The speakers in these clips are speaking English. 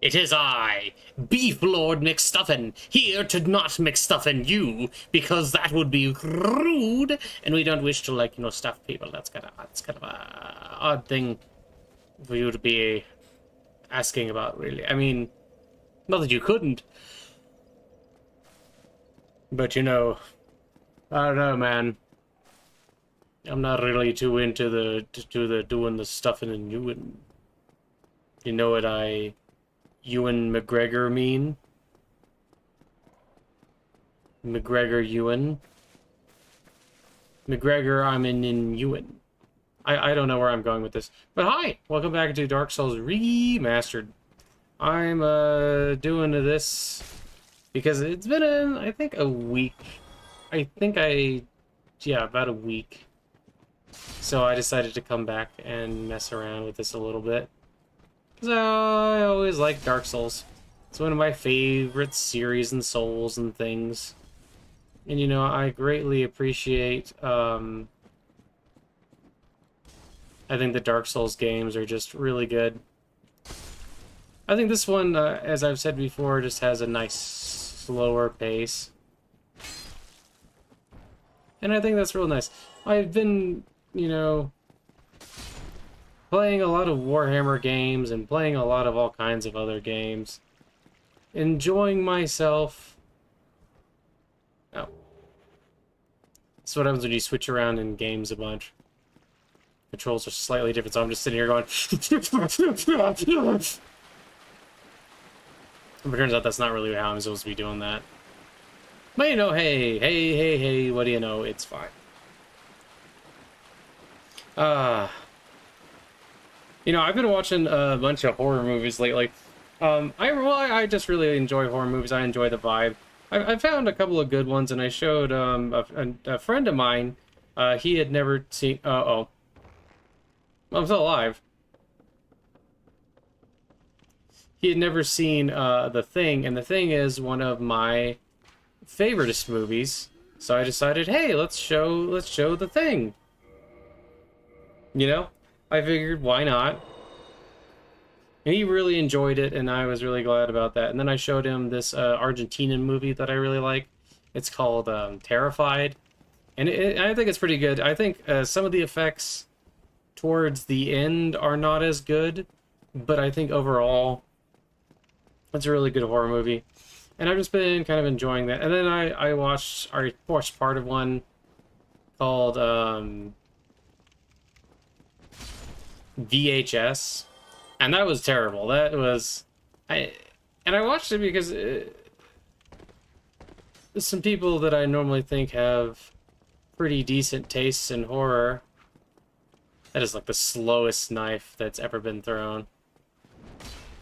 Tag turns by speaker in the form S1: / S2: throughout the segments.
S1: It is I, Beef Lord McStuffin, here to not McStuffin you, because that would be rude, and we don't wish to, like, stuff people. That's kind of a odd thing for you to be asking about, really. I mean, not that you couldn't, but I don't know, man. I'm not really too into the doing the stuffing and you, and you know what Ewan McGregor mean? McGregor Ewan. McGregor, I'm in Ewan. I don't know where I'm going with this. But hi! Welcome back to Dark Souls Remastered. I'm doing this because it's been I think a week. Yeah, about a week. So I decided to come back and mess around with this a little bit. Because I always like Dark Souls. It's one of my favorite series and Souls and things. And I greatly appreciate, I think the Dark Souls games are just really good. I think this one, as I've said before, just has a nice, slower pace. And I think that's real nice. I've been, playing a lot of Warhammer games and playing a lot of all kinds of other games. Enjoying myself. Oh. That's what happens when you switch around in games a bunch. Controls are slightly different, so I'm just sitting here going... But it turns out that's not really how I'm supposed to be doing that. But hey, what do you know? It's fine. I've been watching a bunch of horror movies lately. I just really enjoy horror movies. I enjoy the vibe. I found a couple of good ones, and I showed a friend of mine. He had never seen. Oh, I'm still alive. He had never seen The Thing, and The Thing is one of my favoritist movies. So I decided, hey, let's show The Thing. I figured, why not? And he really enjoyed it, and I was really glad about that. And then I showed him this Argentinian movie that I really like. It's called Terrified. And I think it's pretty good. I think some of the effects towards the end are not as good, but I think overall, it's a really good horror movie. And I've just been kind of enjoying that. And then I watched part of one called VHS, and that was terrible. I watched it because some people that I normally think have pretty decent tastes in horror. That is like the slowest knife that's ever been thrown.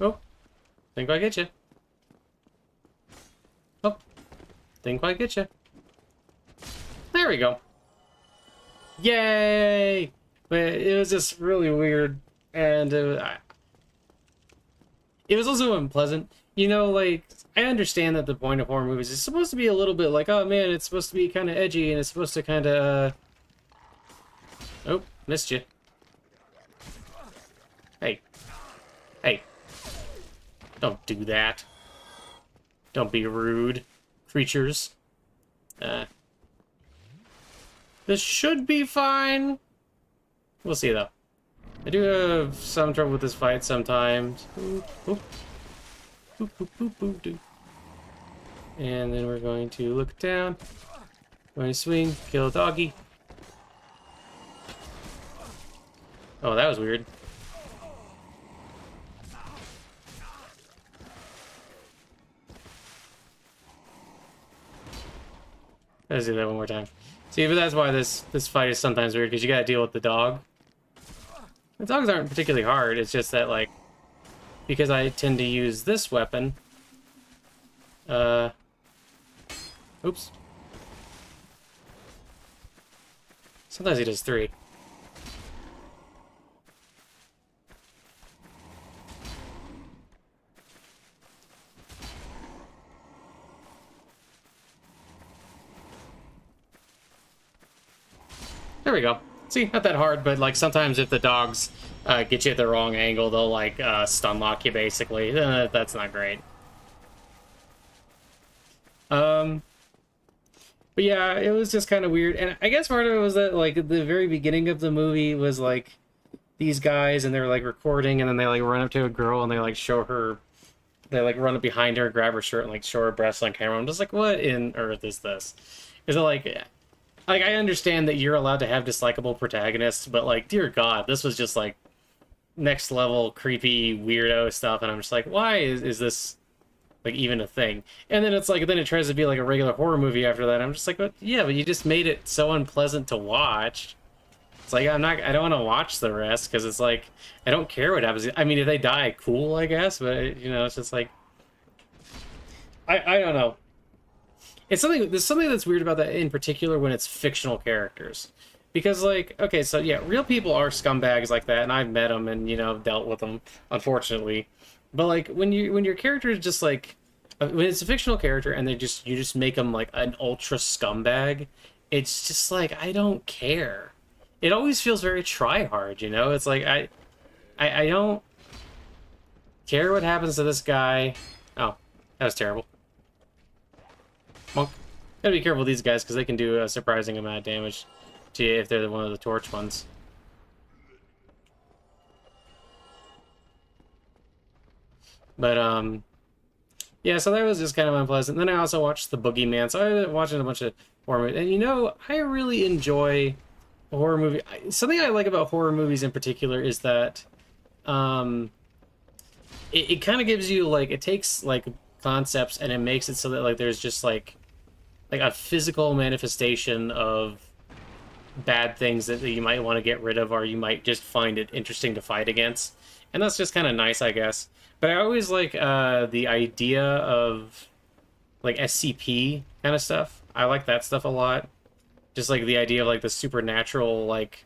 S1: Oh, didn't quite get you. Oh, didn't quite get you. There we go. Yay! But it was just really weird, and it was also unpleasant. Like, I understand that the point of horror movies is supposed to be a little bit like, oh man, it's supposed to be kind of edgy, and it's supposed to kind of, Oh, missed you. Hey. Hey. Don't do that. Don't be rude, creatures. This should be fine. We'll see, though. I do have some trouble with this fight sometimes. And then we're going to look down. We're going to swing, kill a doggy. Oh, that was weird. Let's do that one more time. See, but that's why this fight is sometimes weird, because you gotta deal with the dog. The dogs aren't particularly hard, it's just that, like, because I tend to use this weapon, oops. Sometimes he does 3. There we go. See, not that hard, but like sometimes if the dogs get you at the wrong angle, they'll like stun lock you basically. That's not great. Um, but yeah, it was just kind of weird, and I guess part of it was that like the very beginning of the movie was like these guys and they're like recording, and then they like run up to a girl and they like show her, they like run up behind her, grab her shirt, and like show her breasts on camera. I'm just like, what in earth is this? Is it like I understand that you're allowed to have dislikable protagonists, but like, dear God, this was just like next level creepy weirdo stuff, and I'm just like, why is this like even a thing? And then it's like, then it tries to be like a regular horror movie after that. I'm just like, but yeah, but you just made it so unpleasant to watch. It's like I don't want to watch the rest because it's like I don't care what happens. I mean, if they die, cool, I guess, but you know, it's just like I don't know. It's something, there's something that's weird about that in particular when it's fictional characters. Because like, okay, so yeah, real people are scumbags like that, and I've met them and you know dealt with them, unfortunately. But like when your character is just like when it's a fictional character and you just make them like an ultra scumbag, it's just like I don't care. It always feels very try hard, you know. It's like I don't care what happens to this guy. Oh, that was terrible. Monk. Gotta be careful with these guys because they can do a surprising amount of damage to you if they're one of the torch ones. But yeah, so that was just kind of unpleasant. Then I also watched The Boogeyman, so I was watching a bunch of horror movies. And you know, I really enjoy a horror movie. Something I like about horror movies in particular is that um, it kind of gives you like, it takes like concepts and it makes it so that like there's just like a physical manifestation of bad things that you might want to get rid of, or you might just find it interesting to fight against. And that's just kind of nice, I guess. But I always like the idea of like SCP kind of stuff. I like that stuff a lot. Just like the idea of like the supernatural, like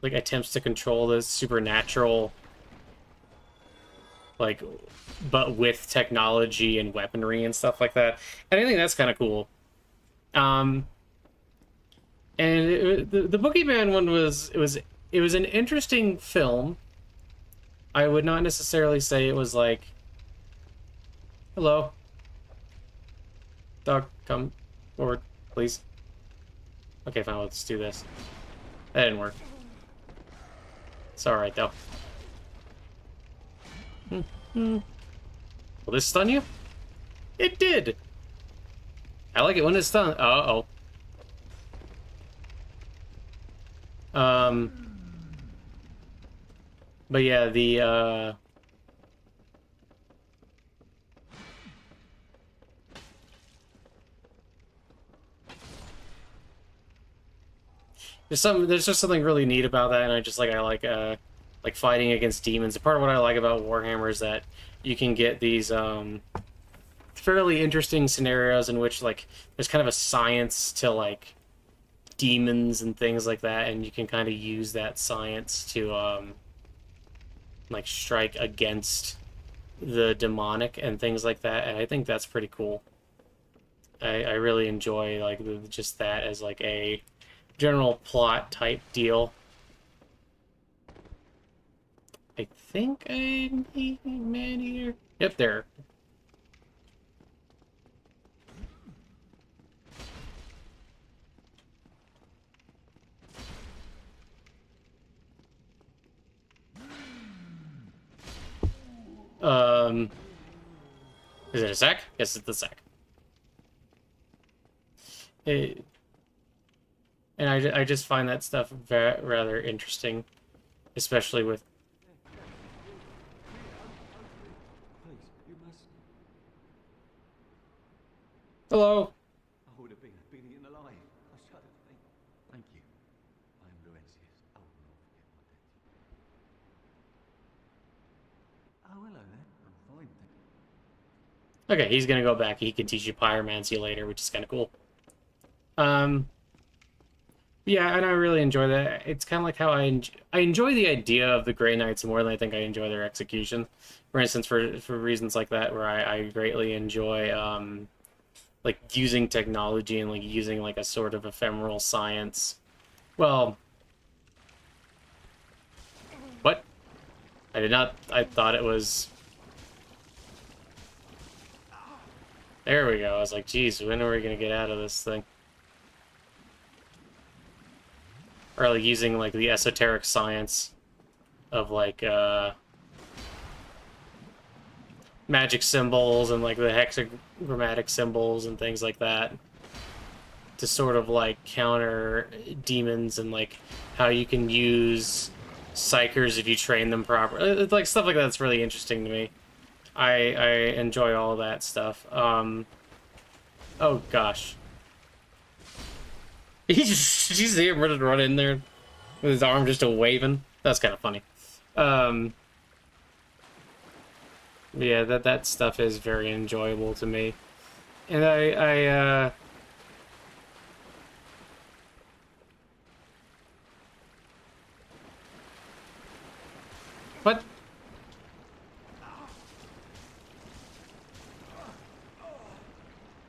S1: attempts to control the supernatural, like, but with technology and weaponry and stuff like that. And I think that's kind of cool. Um, and the Boogeyman one it was an interesting film. I would not necessarily say it was like, hello, dog, come forward, please. Okay, fine, let's do this. That didn't work. It's all right though. Will this stun you? It did. I like it when it's stun. Uh-oh. But yeah, there's just something really neat about that, and I like fighting against demons. Part of what I like about Warhammer is that you can get these fairly interesting scenarios in which like there's kind of a science to like demons and things like that, and you can kind of use that science to like strike against the demonic and things like that, and I think that's pretty cool. I really enjoy like just that as like a general plot type deal. I think I need man eater. Yep, there. Is it a sack? Yes, it's the sack. And I just find that stuff rather interesting, especially with. Hello.
S2: I would have been eaten alive. I shudder to think. Thank you. I am Laurentius. I will not forget my debt. Oh, hello there. I'm fine, thank you.
S1: Okay, he's gonna go back. He can teach you pyromancy later, which is kind of cool. Yeah, and I really enjoy that. It's kind of like how I enjoy the idea of the Grey Knights more than I think I enjoy their execution. For instance, for reasons like that, where I greatly enjoy like using technology and like using like a sort of ephemeral science. Well, I did not... I thought it was... There we go. I was like, geez, when are we gonna get out of this thing? Or like using like the esoteric science of like magic symbols and like the hexagrammatic symbols and things like that to sort of like counter demons, and like how you can use psychers if you train them properly. It's like stuff like that's really interesting to me. I enjoy all that stuff. Oh gosh. He just, did you see him run in there with his arm just a waving? That's kind of funny. Yeah, that stuff is very enjoyable to me. And what?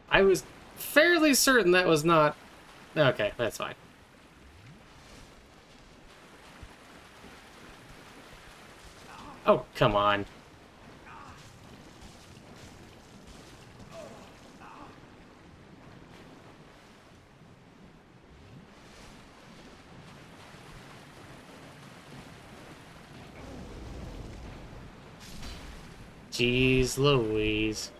S1: I was fairly certain that was not... Okay, that's fine. Oh, come on. Jeez Louise.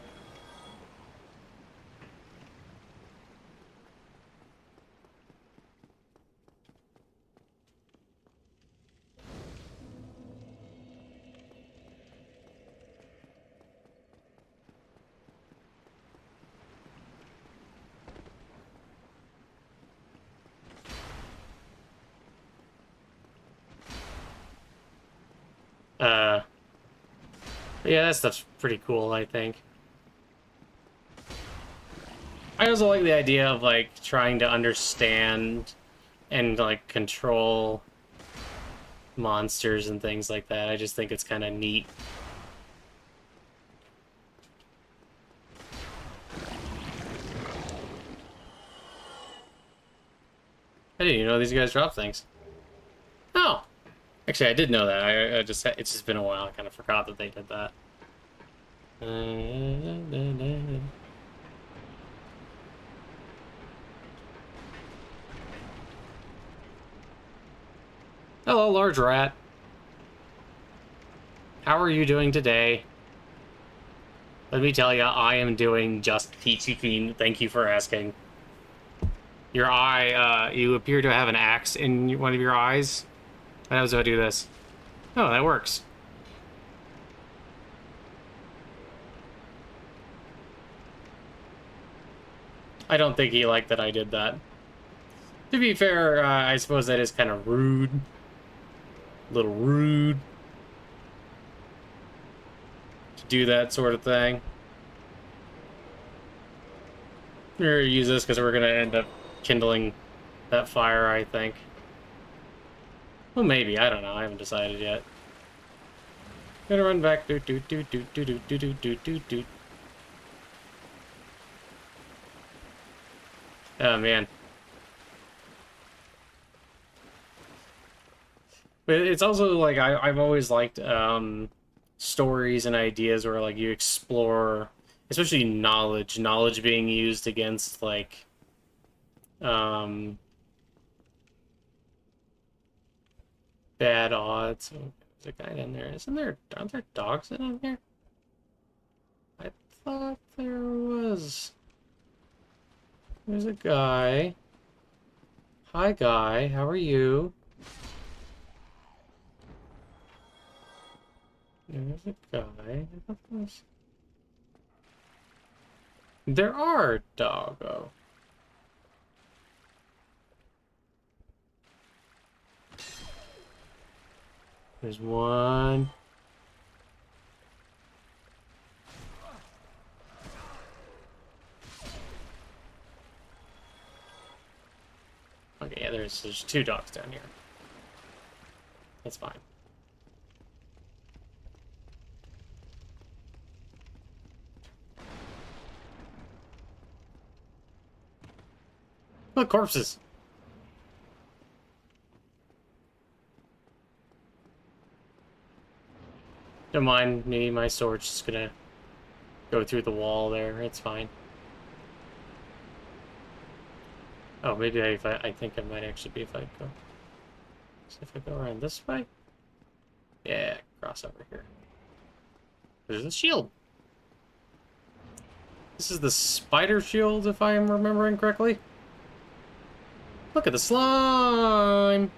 S1: Yeah, that stuff's pretty cool, I think. I also like the idea of, like, trying to understand and, like, control monsters and things like that. I just think it's kind of neat. I didn't even know these guys drop things. Oh! Actually, I did know that. I just... It's just been a while. I kind of forgot that they did that. Hello, large rat. How are you doing today? Let me tell you, I am doing just peachy keen. Thank you for asking. Your eye, you appear to have an axe in one of your eyes. How does I do this? Oh, that works. I don't think he liked that I did that. To be fair, I suppose that is kind of rude. A little rude. To do that sort of thing. We're gonna use this because we're gonna end up kindling that fire, I think. Well, maybe. I don't know. I haven't decided yet. Gonna run back. Doot doot doot doot doot doot doot doot doot doot. Oh man. But it's also like I've always liked stories and ideas where like you explore, especially knowledge being used against like um bad odds. Oh, there's a guy in there. Isn't there? Aren't there dogs in here? I thought there was. There's a guy. Hi, guy. How are you? There's a guy. I thought there are doggo. There's one. Okay, yeah, there's two dogs down here. That's fine. Look, corpses. Don't mind me, my sword's just gonna go through the wall there. It's fine. Oh, maybe I think it might actually be if I go. So if I go around this way? Yeah, cross over here. There's a shield. This is the spider shield, if I am remembering correctly. Look at the slime!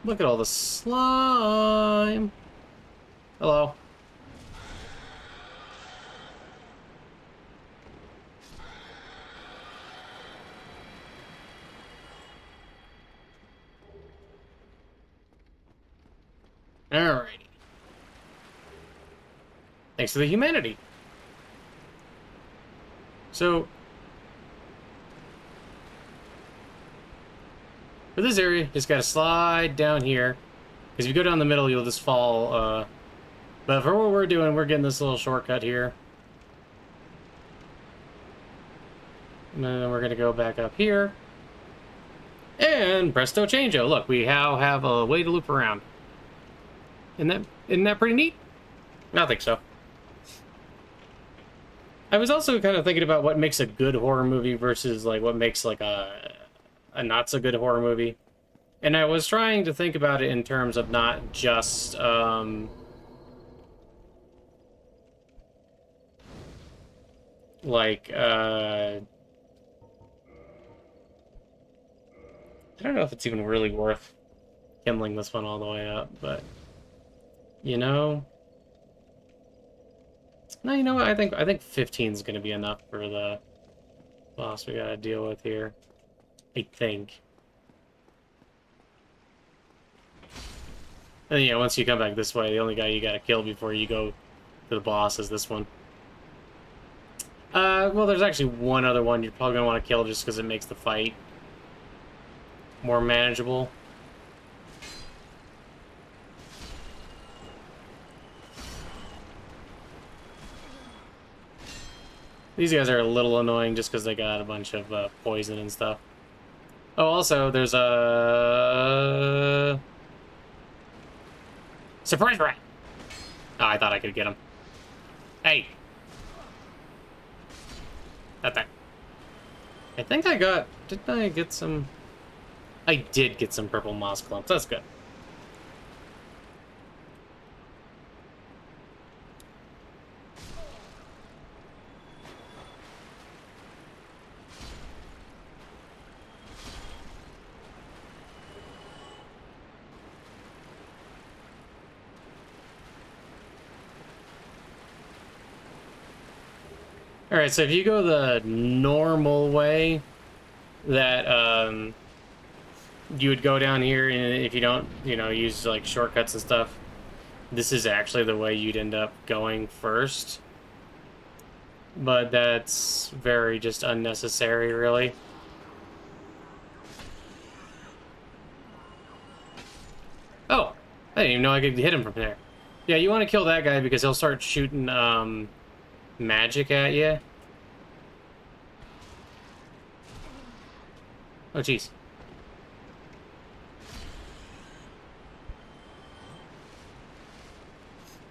S1: Look at all the slime! Hello. Alrighty. Thanks to the humanity. So, for this area, you just gotta slide down here. Because if you go down the middle, you'll just fall. But for what we're doing, we're getting this little shortcut here. And then we're gonna go back up here. And presto changeo. Look, we now have a way to loop around. Isn't that pretty neat? I think so. I was also kind of thinking about what makes a good horror movie versus like what makes like a not so good horror movie. And I was trying to think about it in terms of not just like I don't know if it's even really worth kindling this one all the way up, but you know. No, you know what? I think 15 is going to be enough for the boss we got to deal with here. I think. And yeah, once you come back this way, the only guy you got to kill before you go to the boss is this one. Well, there's actually one other one you're probably going to want to kill just because it makes the fight more manageable. These guys are a little annoying just because they got a bunch of poison and stuff. Oh, also, there's a... surprise rat! Oh, I thought I could get him. Hey! That thing. I think I got... Didn't I get some... I did get some purple moss clumps. That's good. Alright, so if you go the normal way, that, you would go down here, and if you don't, you know, use, like, shortcuts and stuff, this is actually the way you'd end up going first. But that's very just unnecessary, really. Oh! I didn't even know I could hit him from there. Yeah, you want to kill that guy because he'll start shooting, magic at you. Oh, jeez.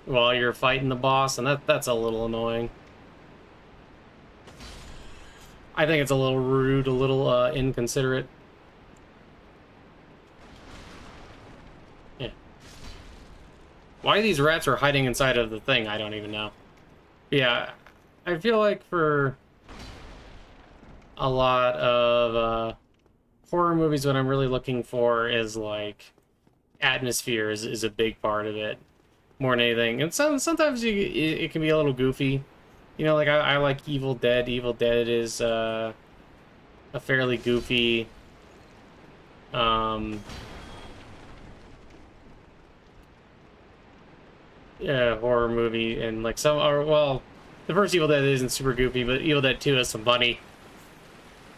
S1: While you're fighting the boss, and that's a little annoying. I think it's a little rude, a little inconsiderate. Yeah. Why these rats are hiding inside of the thing, I don't even know. Yeah, I feel like for a lot of horror movies, what I'm really looking for is like atmosphere is a big part of it, more than anything. And sometimes it can be a little goofy. You know, like I like Evil Dead. Evil Dead is a fairly goofy horror movie, and like some are, well, the first Evil Dead isn't super goofy, but Evil Dead 2 has some funny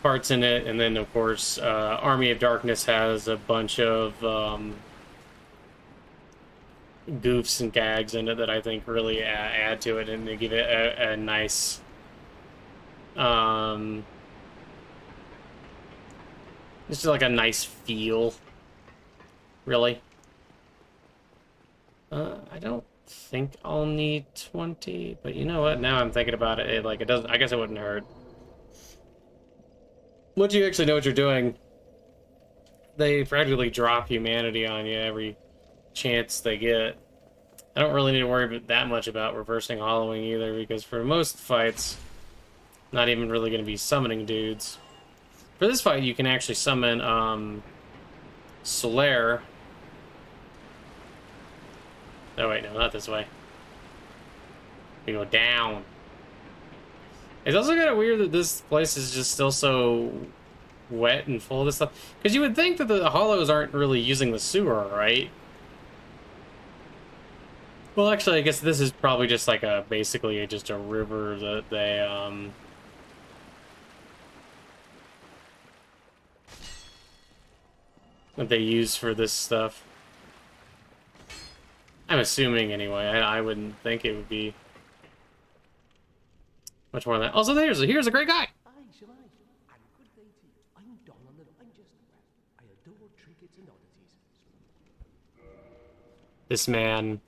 S1: parts in it, and then of course Army of Darkness has a bunch of goofs and gags in it that I think really add to it, and they give it a nice just like a nice feel, really. I don't think I'll need 20, but you know what? Now I'm thinking about it, like, it doesn't, I guess it wouldn't hurt. Once you actually know what you're doing, they practically drop humanity on you every chance they get. I don't really need to worry that much about reversing hollowing either, because for most fights, not even really going to be summoning dudes. For this fight, you can actually summon, Solaire. Oh wait, no, not this way. We go down. It's also kind of weird that this place is just still so wet and full of this stuff. Because you would think that the hollows aren't really using the sewer, right? Well, actually, I guess this is probably just like a, basically just a river that they use for this stuff. I'm assuming anyway. I wouldn't think it would be much more than that. Also, here's a great guy.
S3: Aye, shall I? And good day to you. I'm Donald and I'm just I adore trinkets and oddities.
S1: This man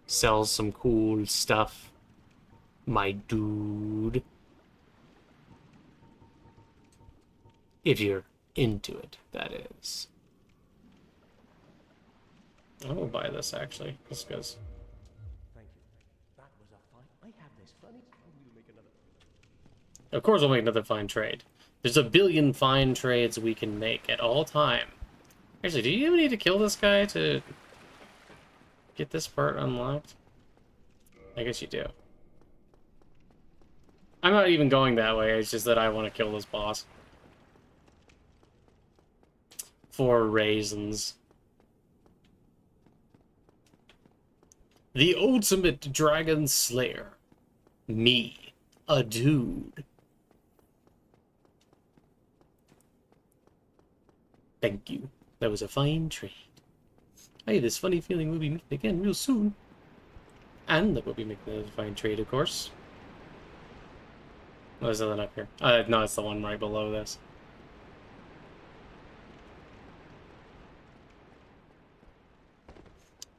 S1: sells some cool stuff, my dude. If you're into it, that is. I will buy this, actually, just because.
S3: Thank you. That was a fine. I have this funny and we'll make another.
S1: Of course we'll make another fine trade. There's a billion fine trades we can make at all time. Actually, do you even need to kill this guy to get this part unlocked? I guess you do. I'm not even going that way, it's just that I want to kill this boss. For raisins. The ultimate dragon slayer. Me, a dude. Thank you. That was a fine trade. I had this funny feeling we'll be meeting again real soon. And that we'll be making another fine trade, of course. Oh, there's nothing up here. No, it's the one right below this.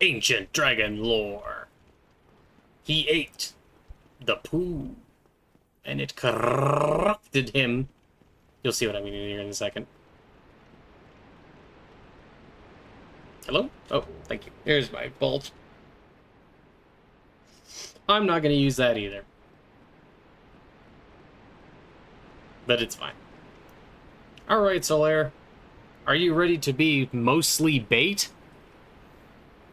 S1: Ancient dragon lore. He ate the poo, and it corrupted him. You'll see what I mean here in a second. Hello? Oh, thank you. Here's my bolt. I'm not going to use that either. But it's fine. Alright, Solaire. Are you ready to be mostly bait?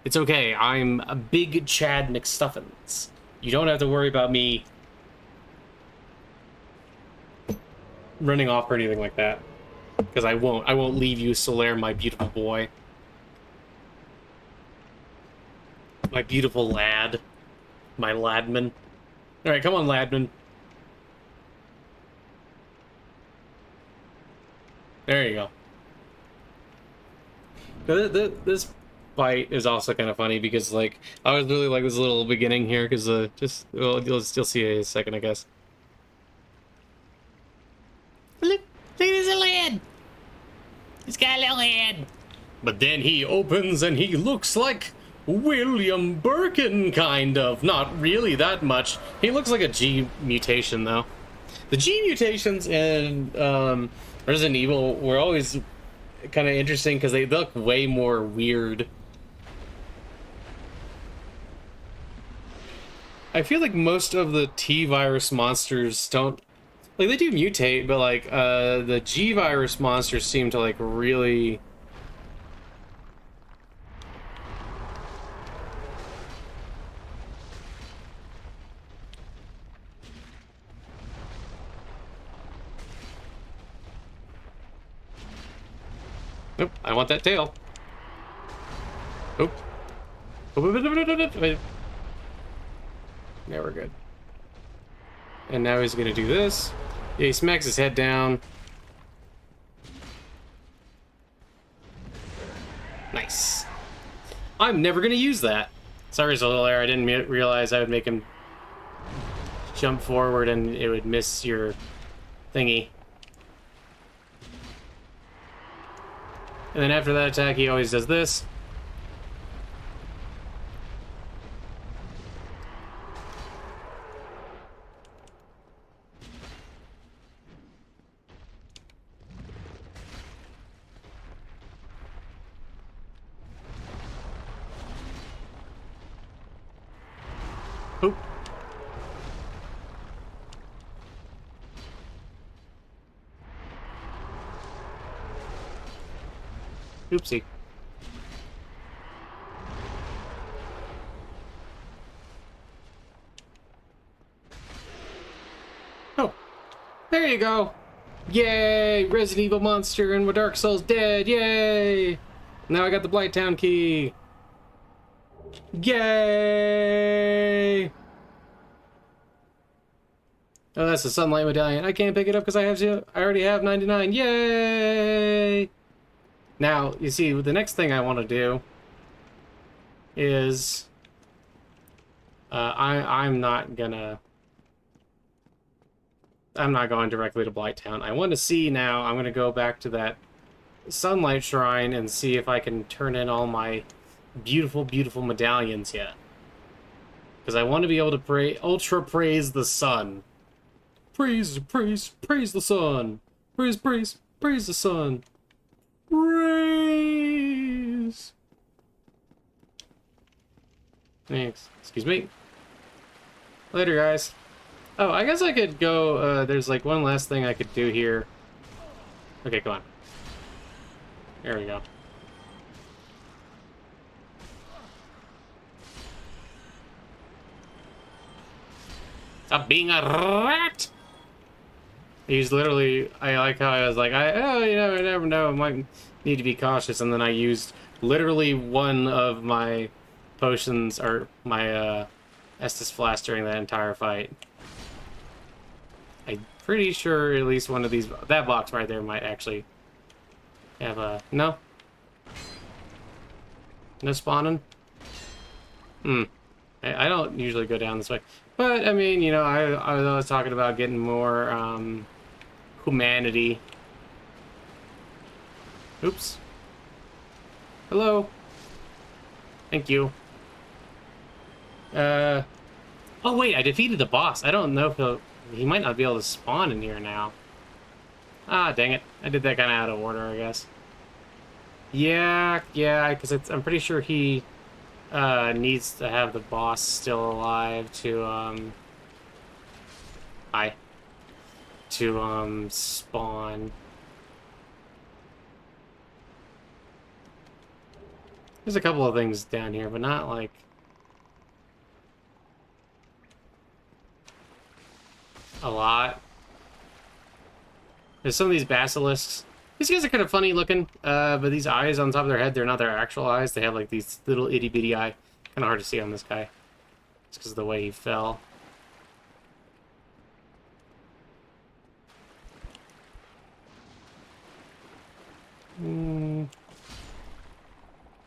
S1: It's okay, I'm a big Chad McStuffins. You don't have to worry about me running off or anything like that. Because I won't leave you, Solaire, my beautiful boy. My beautiful lad. My ladman. Alright, come on, ladman. There you go. This fight is also kind of funny because, like, I was really like this little beginning here because well, you'll see it in a second, I guess. Look at his little head. He's got a little head. But then he opens and he looks like William Birkin, kind of. Not really that much. He looks like a G mutation, though. The G mutations in Resident Evil were always kind of interesting because they look way more weird. I feel like most of the T-virus monsters don't... Like, they do mutate, but, like, the G-virus monsters seem to, like, really... Nope, I want that tail. Oop. Wait. Yeah, we're good. And now he's gonna do this. Yeah, he smacks his head down. Nice. I'm never gonna use that. Sorry, Solaire, I didn't realize I would make him jump forward and it would miss your thingy. And then after that attack, he always does this. Oop. Oopsie. Oh, there you go. Yay! Resident Evil monster and Dark Souls dead. Yay! Now I got the Blighttown key. Yay! Oh, that's the Sunlight Medallion. I can't pick it up because I already have 99. Yay! Now, you see, the next thing I want to do is I'm not going directly to Blighttown. I want to see now. I'm gonna go back to that Sunlight Shrine and see if I can turn in all my beautiful, beautiful medallions yet. Because I want to be able to praise the sun. Praise, praise, praise the sun. Praise, praise, praise the sun. Praise. Thanks. Excuse me. Later, guys. Oh, I guess I could go, there's like one last thing I could do here. Okay, come on. There we go. Stop being a rat! He's literally, I like how I was like, you never know, I might need to be cautious, and then I used literally one of my potions, or my, Estus Flask during that entire fight. I'm pretty sure at least one of these, that box right there might actually have a, no? No spawning? I don't usually go down this way. But, I mean, you know, I was talking about getting more, humanity. Oops. Hello. Thank you. Oh wait, I defeated the boss. I don't know if he might not be able to spawn in here now. Ah, dang it. I did that kind of out of order, I guess. Yeah, because I'm pretty sure he needs to have the boss still alive to spawn. There's a couple of things down here, but not like a lot. There's some of these basilisks. These guys are kind of funny looking, but these eyes on top of their head, they're not their actual eyes. They have like these little itty bitty eye. Kind of hard to see on this guy. It's because of the way he fell.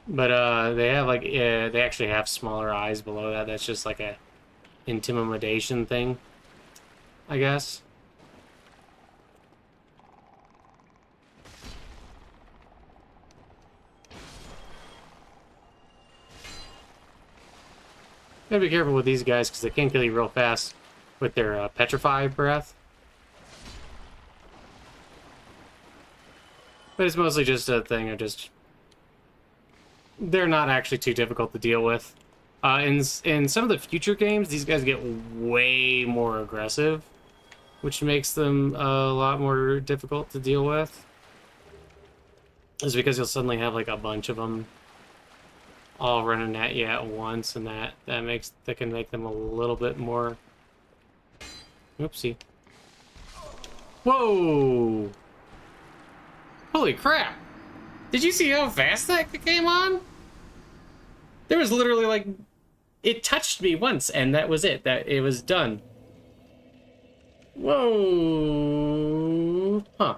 S1: But they have like they actually have smaller eyes below that. That's just like a intimidation thing, I guess. Gotta be careful with these guys because they can kill you real fast with their petrify breath. But it's mostly just a thing of just... They're not actually too difficult to deal with. In some of the future games, these guys get way more aggressive, which makes them a lot more difficult to deal with. Is because you'll suddenly have like a bunch of them all running at you at once, and that can make them a little bit more... Oopsie. Whoa! Holy crap! Did you see how fast that came on? There was literally like... It touched me once, and that was it. It was done. Whoa! Huh.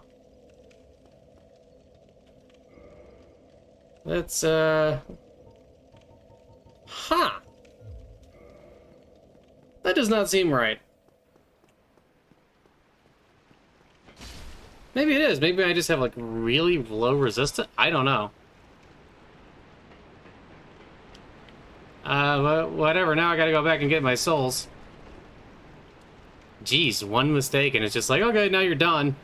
S1: Let's, Huh! That does not seem right. Maybe it is. Maybe I just have, like, really low resistance? I don't know. Whatever. Now I gotta go back and get my souls. Jeez, one mistake and it's just like, okay, now you're done.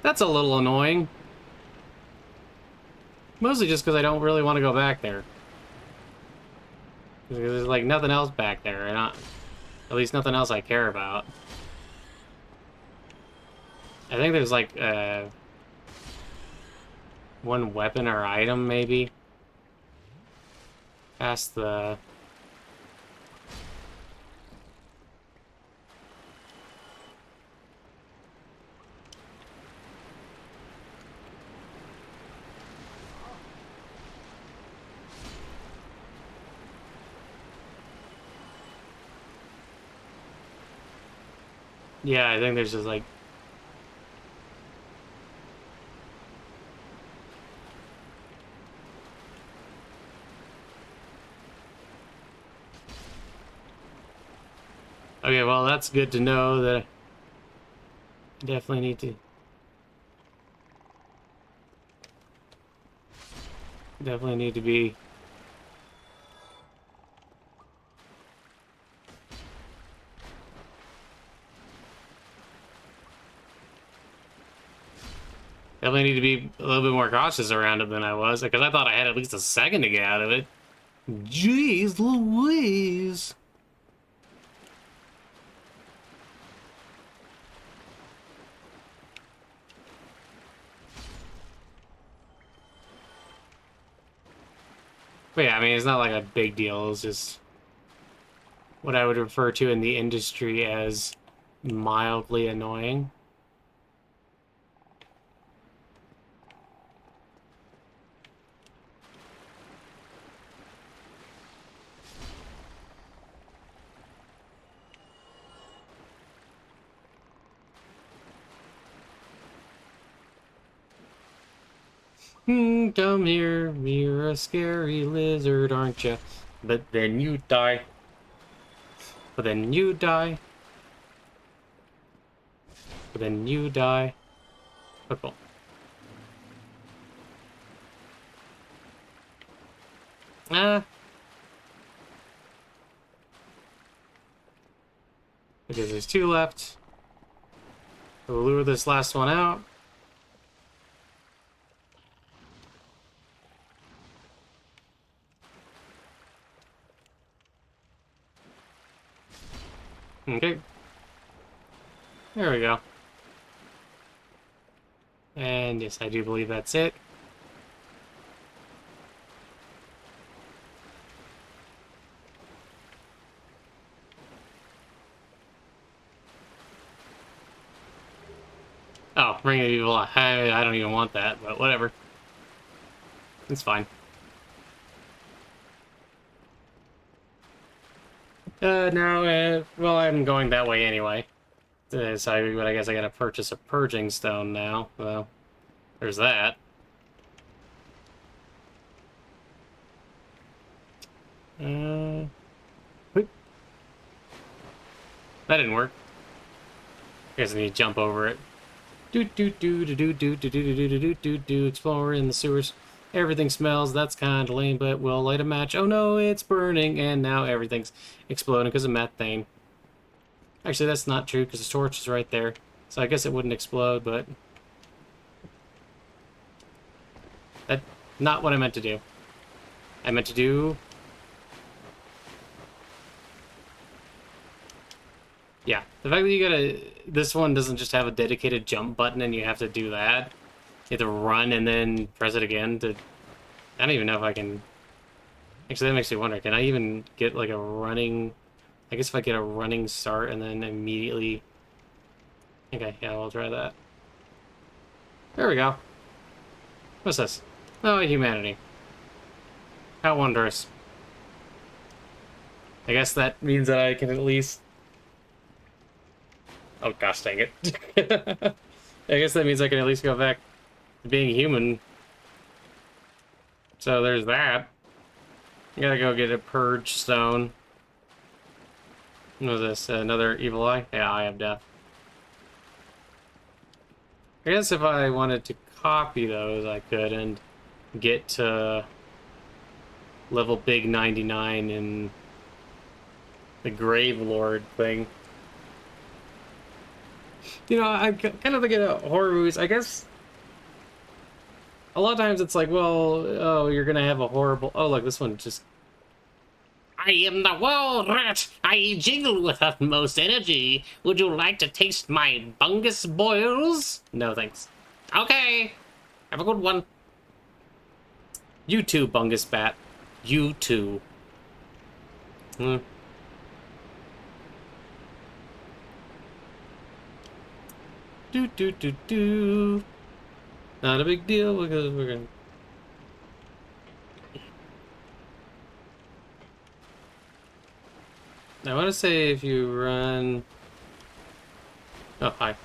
S1: That's a little annoying. Mostly just because I don't really want to go back there. There's like nothing else back there, and at least nothing else I care about. I think there's like one weapon or item maybe past the. Yeah, I think there's just like. Okay, well, that's good to know that I definitely need to. Definitely need to be. Definitely need to be a little bit more cautious around it than I was, because I thought I had at least a second to get out of it. Jeez Louise! But yeah, I mean, it's not like a big deal. It's just what I would refer to in the industry as mildly annoying. Come here, you're a scary lizard, aren't you? But then you die. But then you die. But then you die. Oh, cool. Ah. Because there's two left. We'll lure this last one out. Okay. There we go. And yes, I do believe that's it. Oh, Ring of Evil. I don't even want that, but whatever. It's fine. No, well, I'm going that way anyway. So I guess I gotta purchase a purging stone now. Well, there's that. Whoop. That didn't work. I guess I need to jump over it. Do do do do do do do do do do do do do. Explore in the sewers. Everything smells. That's kind of lame, but we'll light a match. Oh no, it's burning, and now everything's exploding because of methane. Actually, that's not true because the torch is right there. So I guess it wouldn't explode, but that's not what I meant to do. I meant to do. Yeah, the fact that you gotta. This one doesn't just have a dedicated jump button and you have to do that. You have to run and then press it again to. I don't even know if I can. Actually, that makes me wonder. Can I even get like a running? I guess if I get a running start and then immediately. Okay, yeah, we'll try that. There we go. What's this? Oh, humanity. How wondrous. I guess that means that I can at least. Oh gosh dang it. I guess that means I can at least go back to being human. So there's that. I gotta go get a purge stone. What is this? Another evil eye? Yeah, Eye of Death. I guess if I wanted to copy those, I could and get to level big 99 in the Grave Lord thing. You know, I kind of think of horror movies. I guess a lot of times it's like, well, oh, you're gonna have a horrible. Oh, look, this one just.
S4: I am the wall rat. I jiggle with utmost energy. Would you like to taste my bungus boils?
S1: No, thanks.
S4: Okay. Have a good one.
S1: You too, Bungus Bat. You too. Hmm. Do do do do. Not a big deal because we're gonna. I want to say if you run. Oh, hi.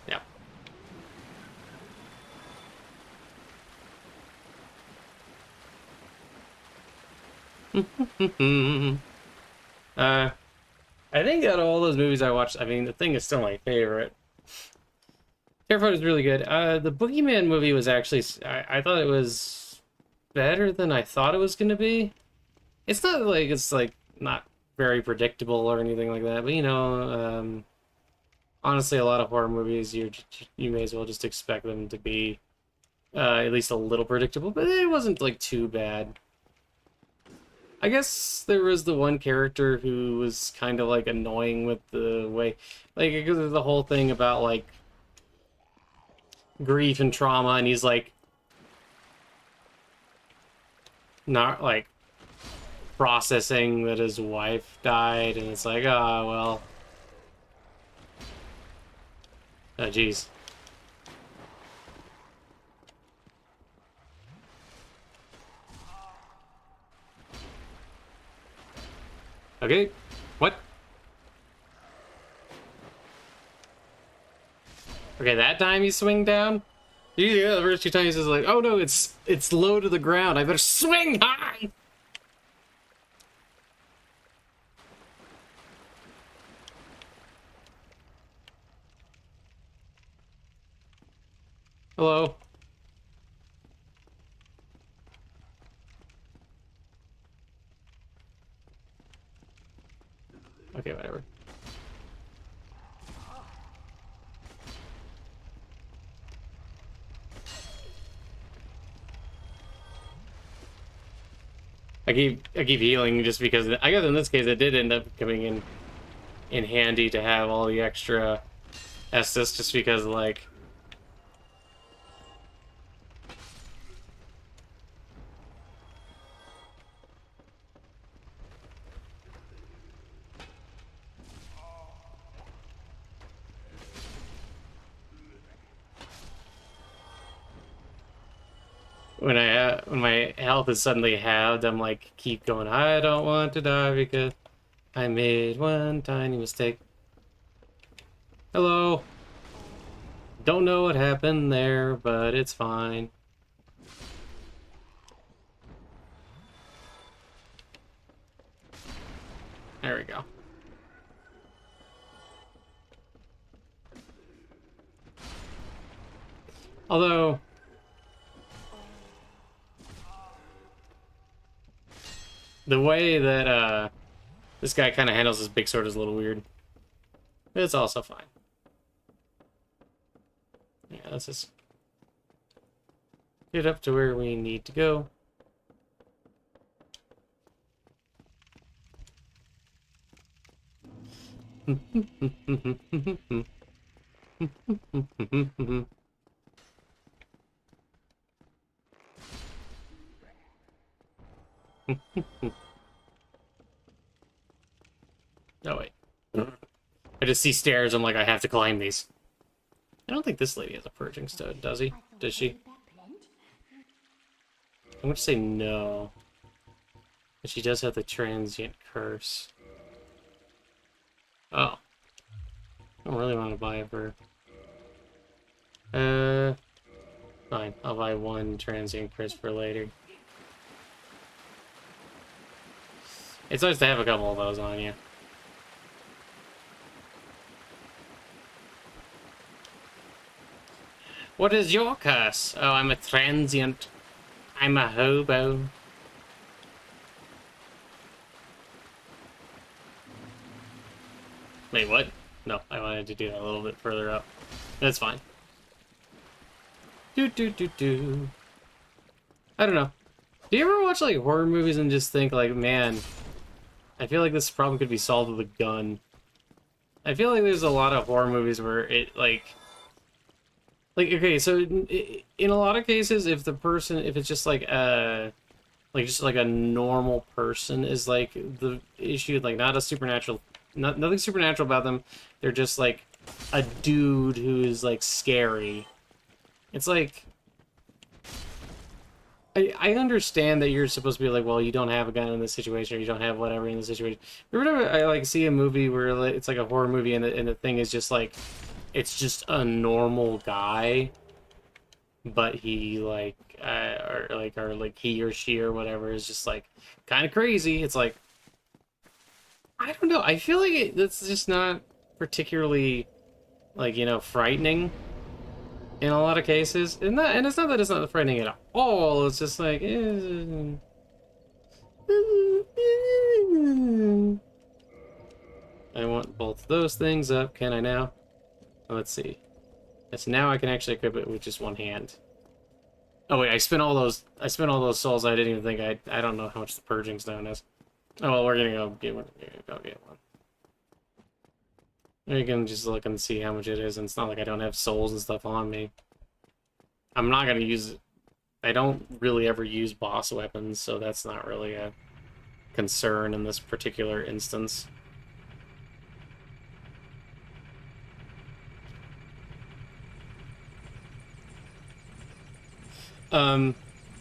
S1: Yeah. I think out of all those movies I watched, I mean, The Thing is still my favorite. Terrified is really good. The Boogeyman movie was actually, I thought it was better than I thought it was going to be. It's like not very predictable or anything like that, but you know, honestly, a lot of horror movies, you may as well just expect them to be at least a little predictable, but it wasn't like too bad. I guess there was the one character who was kind of like annoying with the way, like, because of the whole thing about like grief and trauma, and he's like not like processing that his wife died, and it's like, oh well, oh geez. Okay, what? Okay, that time you swing down? Yeah, the first two times it's like, oh no, it's low to the ground. I better swing high. Hello. Okay, whatever. I keep healing just because I guess in this case it did end up coming in handy to have all the extra Estus just because like when my health is suddenly halved, I'm like keep going. I don't want to die because I made one tiny mistake. Hello. Don't know what happened there, but it's fine. There we go. Although the way that this guy kind of handles his big sword is a little weird. It's also fine. Yeah, let's just get up to where we need to go. Oh wait. I just see stairs, I'm like, I have to climb these. I don't think this lady has a purging stone, does he? Does she? I'm going to say no. But she does have the transient curse. Oh. I don't really want to buy it for her. Fine. I'll buy one transient curse for later. It's nice to have a couple of those on you. What is your curse? Oh, I'm a transient. I'm a hobo. Wait, what? No, I wanted to do that a little bit further up. That's fine. Do. I don't know. Do you ever watch like horror movies and just think like, man, I feel like this problem could be solved with a gun? I feel like there's a lot of horror movies where it okay, so in a lot of cases, if it's just like just like a normal person is like the issue, like not a supernatural, nothing supernatural about them. They're just like a dude who is like scary. It's like I understand that you're supposed to be like, well, you don't have a gun in this situation, or you don't have whatever in this situation. But whenever I like see a movie where like, it's like a horror movie and the thing is just like, it's just a normal guy, but he like or like he or she or whatever is just like kind of crazy. It's like, I don't know. I feel like that's just not particularly like, you know, frightening in a lot of cases. And it's not that it's not frightening at all. It's just like, I want both those things up. Can I now? Let's see. Yes, now I can actually equip it with just one hand. Oh wait, I spent all those souls. I didn't even think I don't know how much the purging stone is. Oh well, we're gonna go get one. You can just look and see how much it is, and it's not like I don't have souls and stuff on me. I'm not gonna use it. I don't really ever use boss weapons, so that's not really a concern in this particular instance.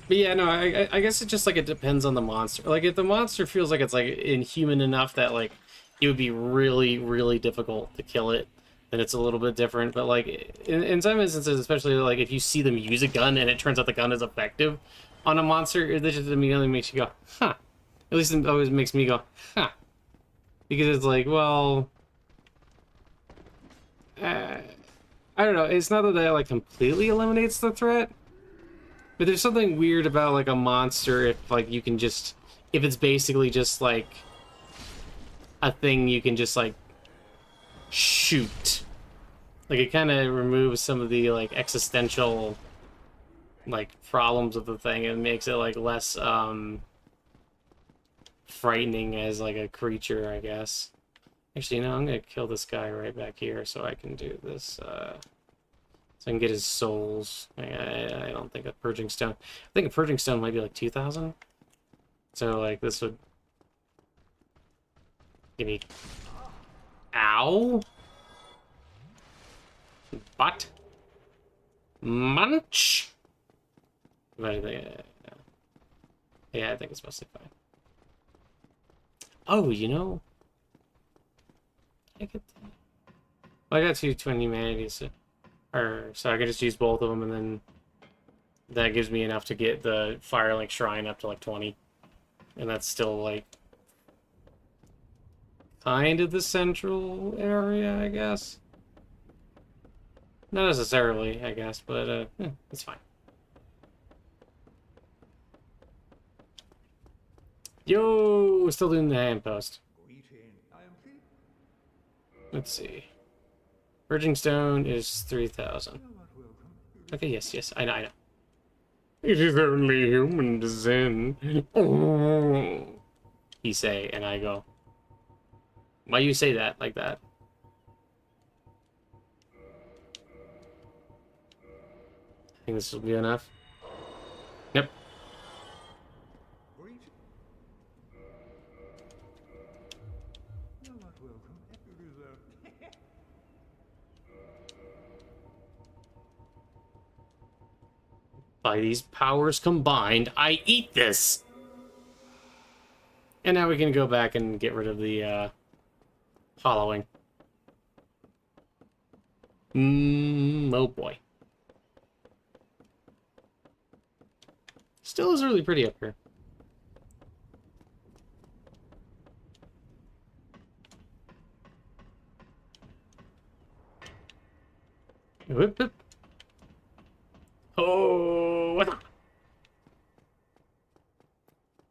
S1: But yeah, no, I guess it just like it depends on the monster. Like if the monster feels like it's like inhuman enough that like it would be really, really difficult to kill it, then it's a little bit different. But like in some instances, especially like if you see them use a gun and it turns out the gun is effective on a monster, it just immediately makes you go, huh. At least it always makes me go, huh. Because it's like, well, I don't know. It's not that that like completely eliminates the threat. But there's something weird about like a monster if like you can just, if it's basically just like a thing you can just like shoot. Like it kind of removes some of the like existential like problems of the thing and makes it like less frightening as like a creature, I guess. Actually, you know, I'm gonna kill this guy right back here so I can do this so I can get his souls. I don't think a purging stone. I think a purging stone might be like 2,000. So like this would give me. Ow. Butt. Munch. But I think, yeah, I think it's mostly fine. Oh, you know, I get. Well, I got 220 humanities. So I can just use both of them, and then that gives me enough to get the Firelink Shrine up to like 20. And that's still like kind of the central area, I guess. Not necessarily, I guess, but it's fine. Yo, still doing the hand post. Let's see. Purging stone is 3,000. Okay, yes, I know. It is only human sin. Oh, he say, and I go, why you say that like that? I think this will be enough. Yep. By these powers combined, I eat this! And now we can go back and get rid of the, hollowing. Oh boy. Still is really pretty up here. Whip, whip. Oh,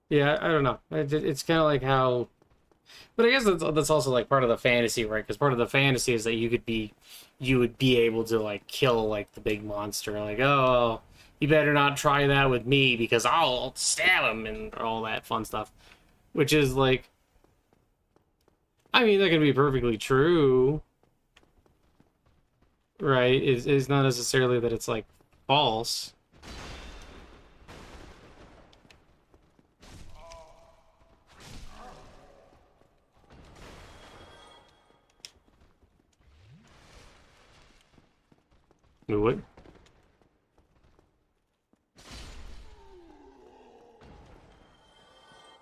S1: yeah, I don't know. It's kind of like how, but I guess that's also like part of the fantasy, right? Because part of the fantasy is that you would be able to like kill like the big monster. Like, oh, You better not try that with me because I'll stab him and all that fun stuff. Which is like, I mean, that can be perfectly true, right? It's not necessarily that it's like false. What?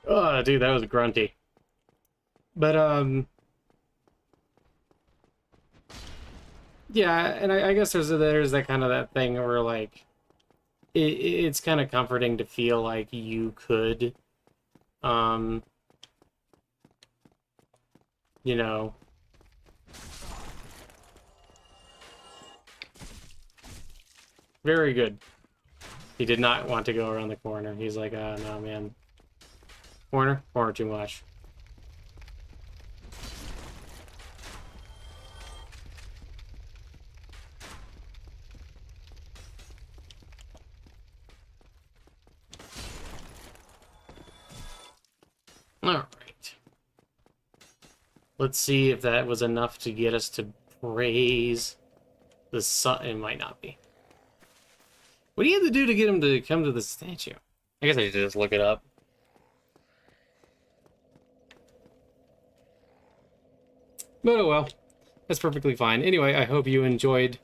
S1: Oh, dude, that was grunty. But, yeah, and I guess there's that kind of that thing where, like, it's kind of comforting to feel like you could, um, you know, very good. He did not want to go around the corner. He's like, no, man. Corner? Corner too much. Alright. Let's see if that was enough to get us to praise the sun. It might not be. What do you have to do to get him to come to the statue? I guess I should just look it up. But oh well. That's perfectly fine. Anyway, I hope you enjoyed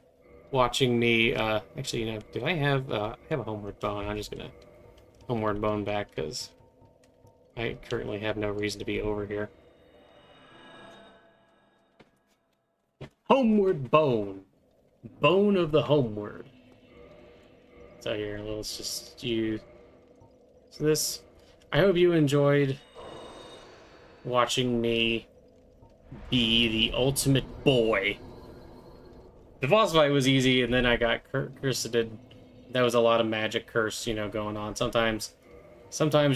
S1: watching me. Actually, you know, do I have a homeward bone? I'm just gonna homeward bone back because I currently have no reason to be over here. Homeward bone. Bone of the homeward. So here, let's just use this. I hope you enjoyed watching me be the ultimate boy. The boss fight was easy, and then I got cursed. That was a lot of magic curse, you know, going on. Sometimes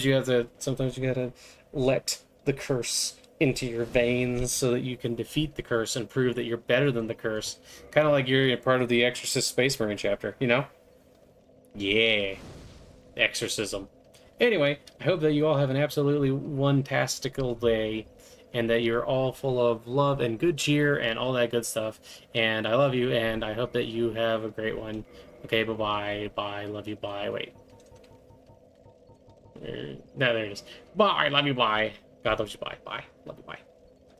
S1: you have to. Sometimes you gotta let the curse into your veins so that you can defeat the curse and prove that you're better than the curse. Kind of like you're part of the Exorcist Space Marine chapter, you know? Yeah, exorcism. Anyway, I hope that you all have an absolutely one-tastical day, and that you're all full of love and good cheer and all that good stuff. And I love you, and I hope that you have a great one. Okay, bye-bye. Bye. Love you. Bye. Wait. No, there it is. Bye. Love you. Bye. God loves you. Bye. Bye. Love you. Bye.